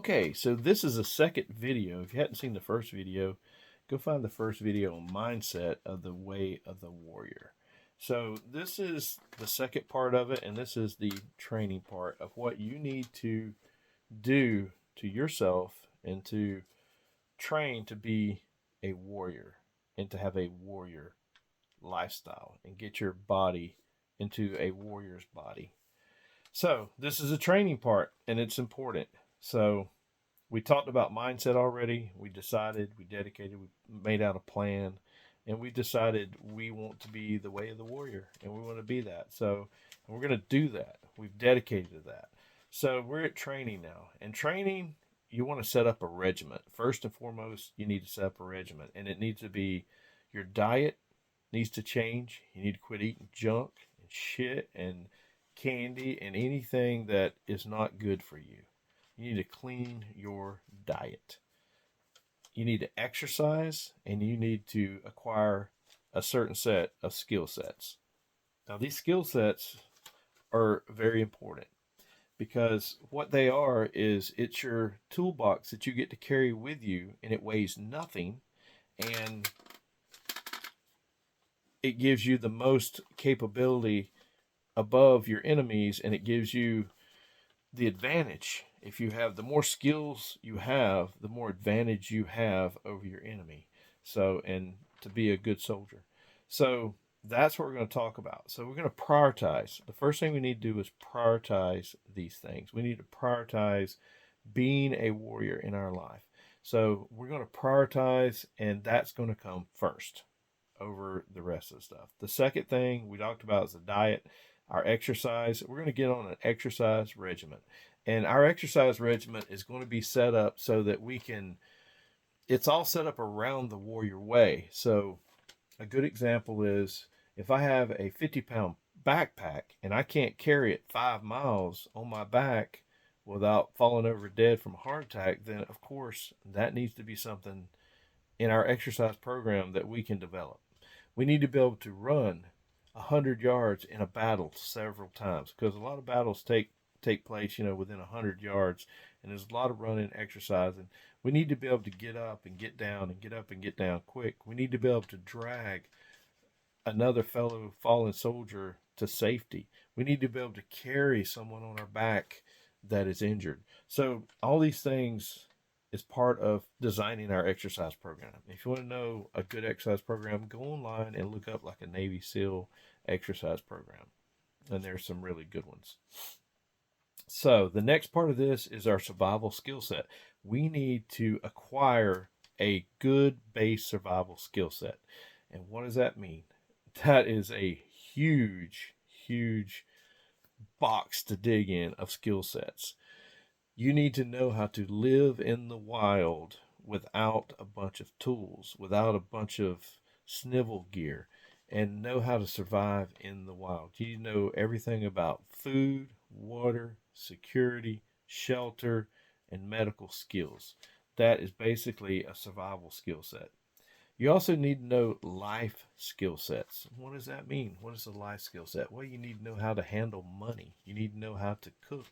Okay, so this is a second video. If you hadn't seen the first video, go find the first video on mindset of the way of the warrior. So this is the second part of it, and this is the training part of what you need to do to yourself and to train to be a warrior and to have a warrior lifestyle and get your body into a warrior's body. So this is a training part, and it's important. So we talked about mindset already. We decided, we dedicated, we made out a plan, and we decided we want to be the way of the warrior, and we want to be that. So we're going to do that. We've dedicated to that. So we're at training now, and training, you want to set up a regiment. First and foremost, you need to set up a regiment, and it needs to be your diet needs to change. You need to quit eating junk and shit and candy and anything that is not good for you. You need to clean your diet. You need to exercise, and you need to acquire a certain set of skill sets. Now, these skill sets are very important because what they are is it's your toolbox that you get to carry with you, and it weighs nothing, and it gives you the most capability above your enemies, and it gives you the advantage. If you have the more skills you have, the more advantage you have over your enemy. So, and to be a good soldier. So, that's what we're going to talk about. So, we're going to prioritize. The first thing we need to do is prioritize these things. We need to prioritize being a warrior in our life. So, we're going to prioritize, and that's going to come first over the rest of the stuff. The second thing we talked about is the diet, our exercise. We're going to get on an exercise regimen. And our exercise regimen is going to be set up so that we can, it's all set up around the warrior way. So, a good example is if I have a 50-pound backpack and I can't carry it 5 miles on my back without falling over dead from a heart attack, then of course that needs to be something in our exercise program that we can develop. We need to be able to run 100 yards in a battle several times because a lot of battles take place, within 100 yards, and there's a lot of running exercise, and we need to be able to get up and get down and get up and get down quick. We need to be able to drag another fellow fallen soldier to safety. We need to be able to carry someone on our back that is injured. So all these things is part of designing our exercise program. If you want to know a good exercise program, go online and look up like a Navy SEAL exercise program. And there's some really good ones. So the next part of this is our survival skill set. We need to acquire a good base survival skill set. And what does that mean? That is a huge, huge box to dig in of skill sets. You need to know how to live in the wild without a bunch of tools, without a bunch of snivel gear, and know how to survive in the wild. You know everything about food, water, security, shelter, and medical skills. That is basically a survival skill set. You also need to know life skill sets. What does that mean? What is a life skill set? Well, you need to know how to handle money. You need to know how to cook.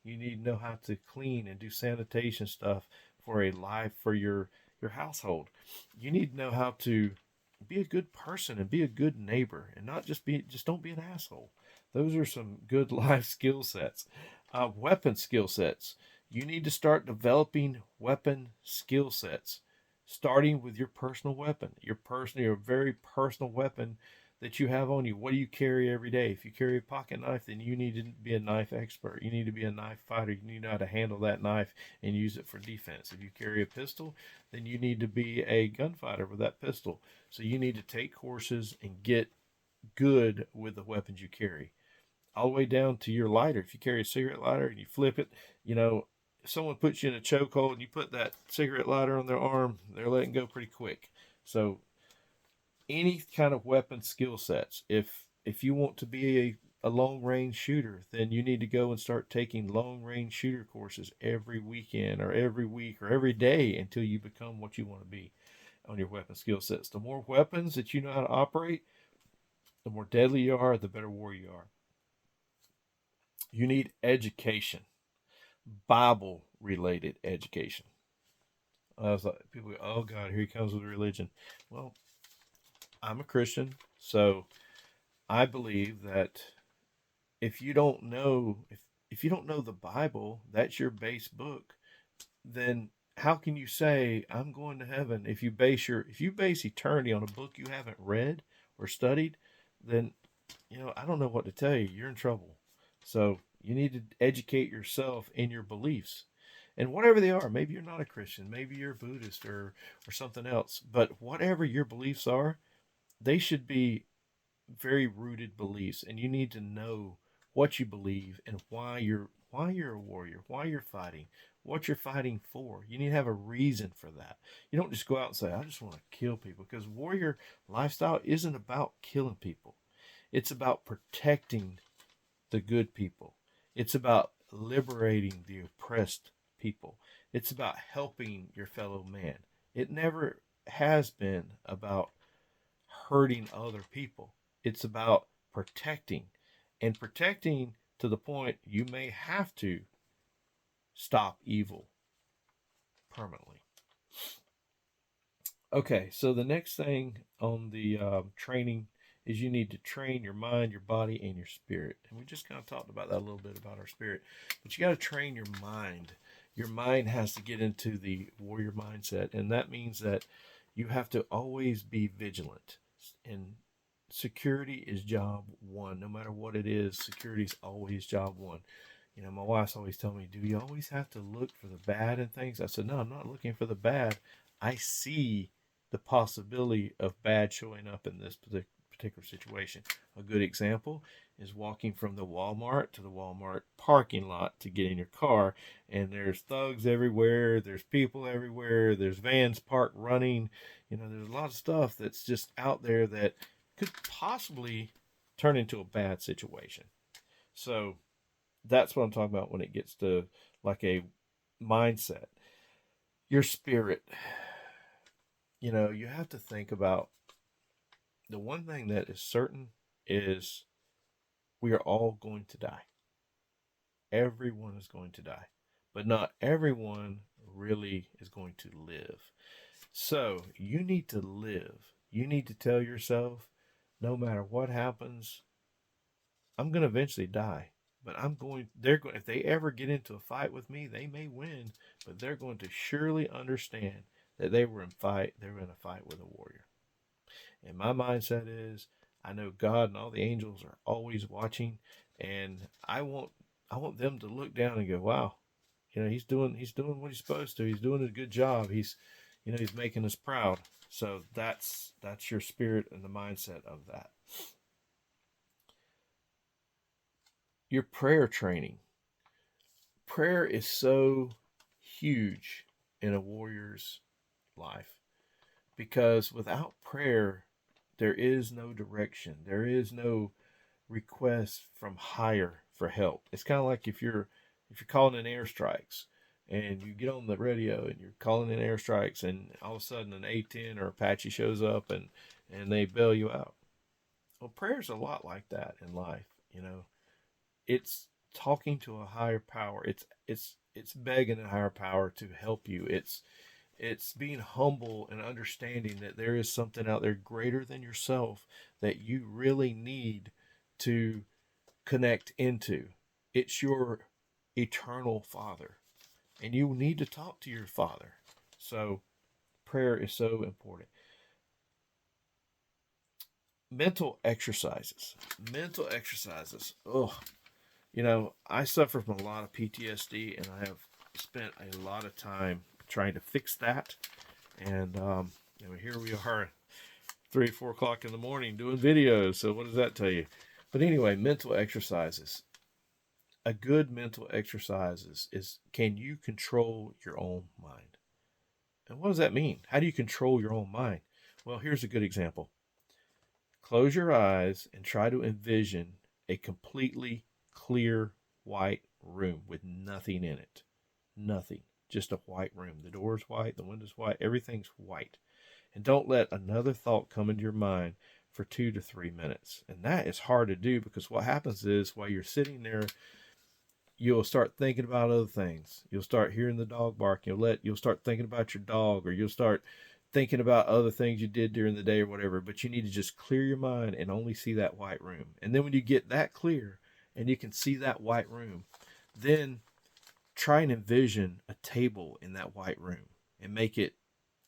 You need to know how to clean and do sanitation stuff for a life for your household. You need to know how to be a good person and be a good neighbor and not just don't be an asshole. Those are some good life skill sets. Weapon skill sets. You need to start developing weapon skill sets, starting with your personal weapon, your very personal weapon that you have on you. What do you carry every day? If you carry a pocket knife, then you need to be a knife expert. You need to be a knife fighter. You need to know how to handle that knife and use it for defense. If you carry a pistol, then you need to be a gunfighter with that pistol. So you need to take courses and get good with the weapons you carry. All the way down to your lighter. If you carry a cigarette lighter and you flip it, if someone puts you in a chokehold and you put that cigarette lighter on their arm, they're letting go pretty quick. So any kind of weapon skill sets. If you want to be a long range shooter, then you need to go and start taking long range shooter courses every weekend or every week or every day until you become what you want to be on your weapon skill sets. The more weapons that you know how to operate, the more deadly you are, the better warrior you are. You need education. Bible related education. I was like, people go, oh God, here he comes with religion. Well, I'm a Christian, so I believe that if you don't know if you don't know the Bible, that's your base book, then how can you say I'm going to heaven if you base eternity on a book you haven't read or studied, then I don't know what to tell you. You're in trouble. So you need to educate yourself in your beliefs. And whatever they are, maybe you're not a Christian, maybe you're a Buddhist or something else, but whatever your beliefs are, they should be very rooted beliefs, and you need to know what you believe and why you're a warrior, why you're fighting, what you're fighting for. You need to have a reason for that. You don't just go out and say, I just want to kill people, because warrior lifestyle isn't about killing people. It's about protecting the good people. It's about liberating the oppressed people. It's about helping your fellow man. It never has been about hurting other people. It's about protecting, and protecting to the point you may have to stop evil permanently. Okay, so the next thing on the training is you need to train your mind, your body, and your spirit. And we just kind of talked about that a little bit about our spirit, but you got to train your mind. Your mind has to get into the warrior mindset, and that means that you have to always be vigilant. And security is job one. No matter what it is, security is always job one. My wife's always telling me, do you always have to look for the bad in things? I said, no, I'm not looking for the bad. I see the possibility of bad showing up in this particular situation. A good example is walking from the Walmart to the Walmart parking lot to get in your car, and there's thugs everywhere, there's people everywhere, there's vans parked running. There's a lot of stuff that's just out there that could possibly turn into a bad situation. So that's what I'm talking about when it gets to like a mindset. Your spirit, you have to think about the one thing that is certain is we are all going to die. Everyone is going to die, but not everyone really is going to live. So you need to live. You need to tell yourself, no matter what happens, I'm going to eventually die. But they're going, if they ever get into a fight with me, they may win, but they're going to surely understand that they were in a fight with a warrior. And my mindset is, I know God and all the angels are always watching, and I want them to look down and go, wow, he's doing what he's supposed to. He's doing a good job. He's making us proud. So that's your spirit and the mindset of that. Your prayer training. Prayer is so huge in a warrior's life, because without prayer, there is no direction. There is no request from higher for help. It's kind of like if you're calling in airstrikes and you get on the radio and you're calling in airstrikes, and all of a sudden an A-10 or Apache shows up and they bail you out. Well, prayer's a lot like that in life. It's talking to a higher power. It's begging a higher power to help you. It's being humble and understanding that there is something out there greater than yourself that you really need to connect into. It's your eternal Father, and you need to talk to your Father. So prayer is so important. Mental exercises. Mental exercises. Oh, I suffer from a lot of PTSD, and I have spent a lot of time trying to fix that. And here we are, 3 or 4 o'clock in the morning doing videos. So what does that tell you? But anyway, mental exercises. A good mental exercise is can you control your own mind? And what does that mean? How do you control your own mind? Well, here's a good example. Close your eyes and try to envision a completely clear white room with nothing in it. Nothing. Just a white room. The door's white, the window's white, everything's white. And don't let another thought come into your mind for 2 to 3 minutes. And that is hard to do, because what happens is while you're sitting there you'll start thinking about other things. You'll start hearing the dog bark. You'll start thinking about your dog, or you'll start thinking about other things you did during the day or whatever. But you need to just clear your mind and only see that white room. And then when you get that clear and you can see that white room, then try and envision a table in that white room and make it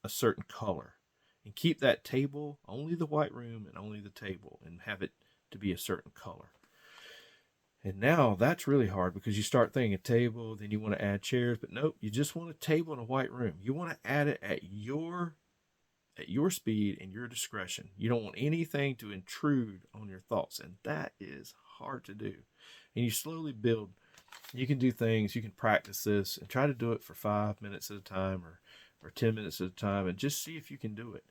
a certain color. And keep that table, only the white room and only the table, and have it to be a certain color. And now that's really hard because you start thinking a table, then you want to add chairs, but nope, you just want a table in a white room. You want to add it at your speed and your discretion. You don't want anything to intrude on your thoughts, and that is hard to do. And you slowly build. You can do things, you can practice this and try to do it for 5 minutes at a time, or 10 minutes at a time, and just see if you can do it.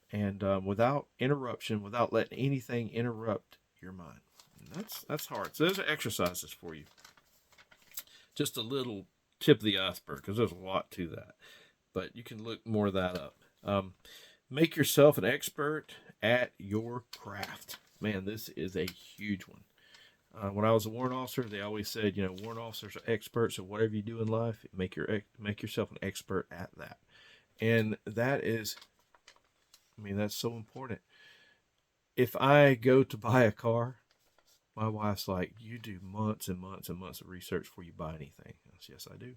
And without interruption, without letting anything interrupt your mind. And that's hard. So those are exercises for you. Just a little tip of the iceberg, because there's a lot to that. But you can look more of that up. Make yourself an expert at your craft. Man, this is a huge one. When I was a warrant officer, they always said, warrant officers are experts at whatever you do in life. Make yourself an expert at that. And that is, that's so important. If I go to buy a car, my wife's like, you do months and months and months of research before you buy anything. I said, yes, I do.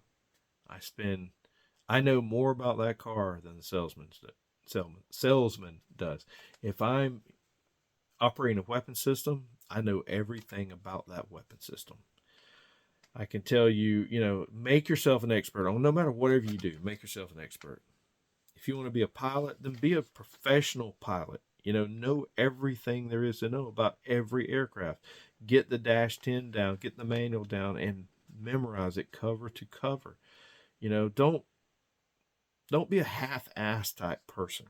I know more about that car than the salesman does. If I'm operating a weapon system, I know everything about that weapon system. I can tell you, make yourself an expert on no matter whatever you do, make yourself an expert. If you want to be a pilot, then be a professional pilot. Know everything there is to know about every aircraft. Get the Dash 10 down, get the manual down, and memorize it cover to cover. Don't be a half-ass type person.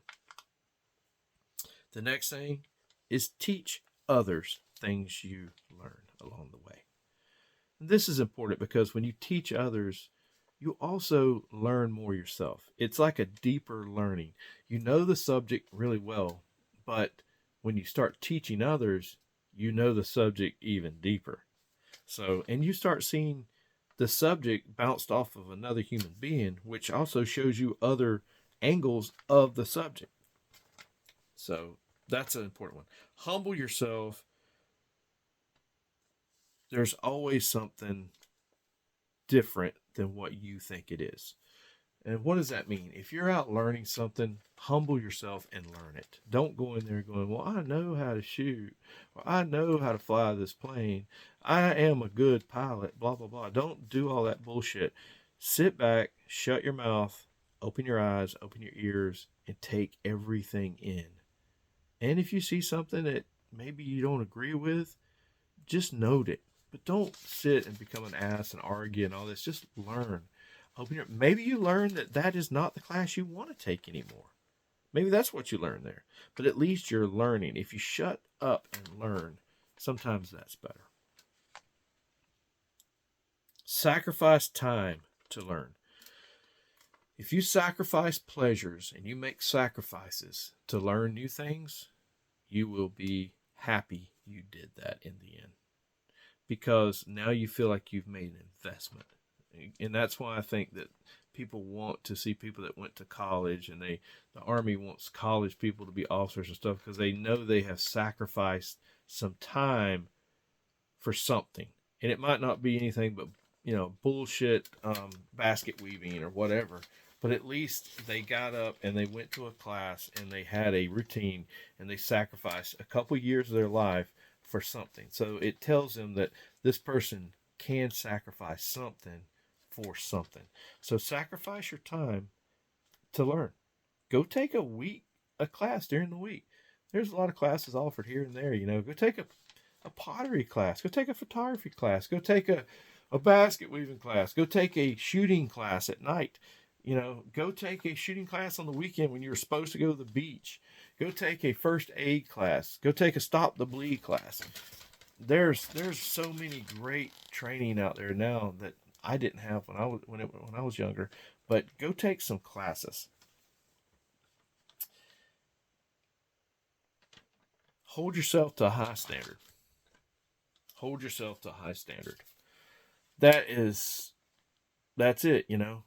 The next thing is teach others things you learn along the way. And this is important because when you teach others, you also learn more yourself. It's like a deeper learning. You know the subject really well, but when you start teaching others, you know the subject even deeper. And you start seeing the subject bounced off of another human being, which also shows you other angles of the subject. So that's an important one. Humble yourself. There's always something different than what you think it is. And what does that mean? If you're out learning something, humble yourself and learn it. Don't go in there going, well, I know how to shoot, or I know how to fly this plane. I am a good pilot, blah, blah, blah. Don't do all that bullshit. Sit back, shut your mouth, open your eyes, open your ears, and take everything in. And if you see something that maybe you don't agree with, just note it. But don't sit and become an ass and argue and all this. Just learn. Maybe you learn that is not the class you want to take anymore. Maybe that's what you learn there. But at least you're learning. If you shut up and learn, sometimes that's better. Sacrifice time to learn. If you sacrifice pleasures and you make sacrifices to learn new things, you will be happy you did that in the end. Because now you feel like you've made an investment. And that's why I think that people want to see people that went to college, and the Army wants college people to be officers and stuff, because they know they have sacrificed some time for something. And it might not be anything but, bullshit basket weaving or whatever. But at least they got up and they went to a class and they had a routine and they sacrificed a couple years of their life for something. So it tells them that this person can sacrifice something for something. So sacrifice your time to learn. Go take a class during the week. There's a lot of classes offered here and there. Go take a pottery class. Go take a photography class. Go take a basket weaving class. Go take a shooting class at night. Go take a shooting class on the weekend when you're supposed to go to the beach. Go take a first aid class. Go take a stop the bleed class. There's so many great training out there now that I didn't have when I was younger. But go take some classes. Hold yourself to a high standard. Hold yourself to a high standard. that's it, you know.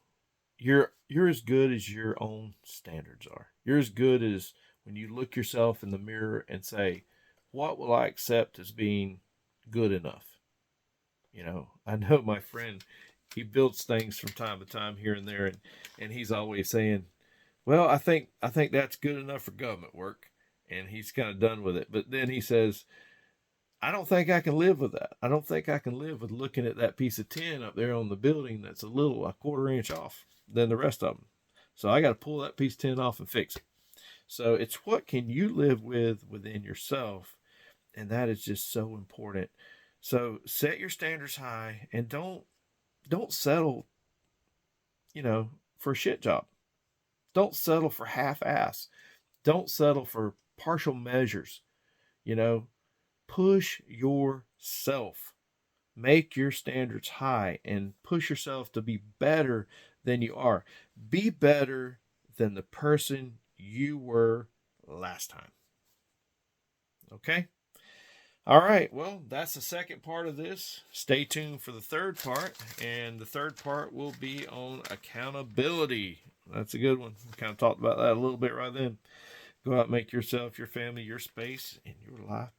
You're as good as your own standards are. You're as good as when you look yourself in the mirror and say, what will I accept as being good enough? You know, I know my friend, he builds things from time to time here and there, and he's always saying, well, I think that's good enough for government work, and he's kind of done with it. But then he says, I don't think I can live with that. I don't think I can live with looking at that piece of tin up there on the building that's a quarter inch off than the rest of them. So I got to pull that piece of tin off and fix it. So it's what can you live with within yourself, and that is just so important. So set your standards high and don't settle, for a shit job. Don't settle for half ass. Don't settle for partial measures. You know, push yourself. Make your standards high and push yourself to be better than you are. Be better than the person you were last time. Okay? All right. Well, that's the second part of this. Stay tuned for the third part. And the third part will be on accountability. That's a good one. We kind of talked about that a little bit right then. Go out and make yourself, your family, your space, and your life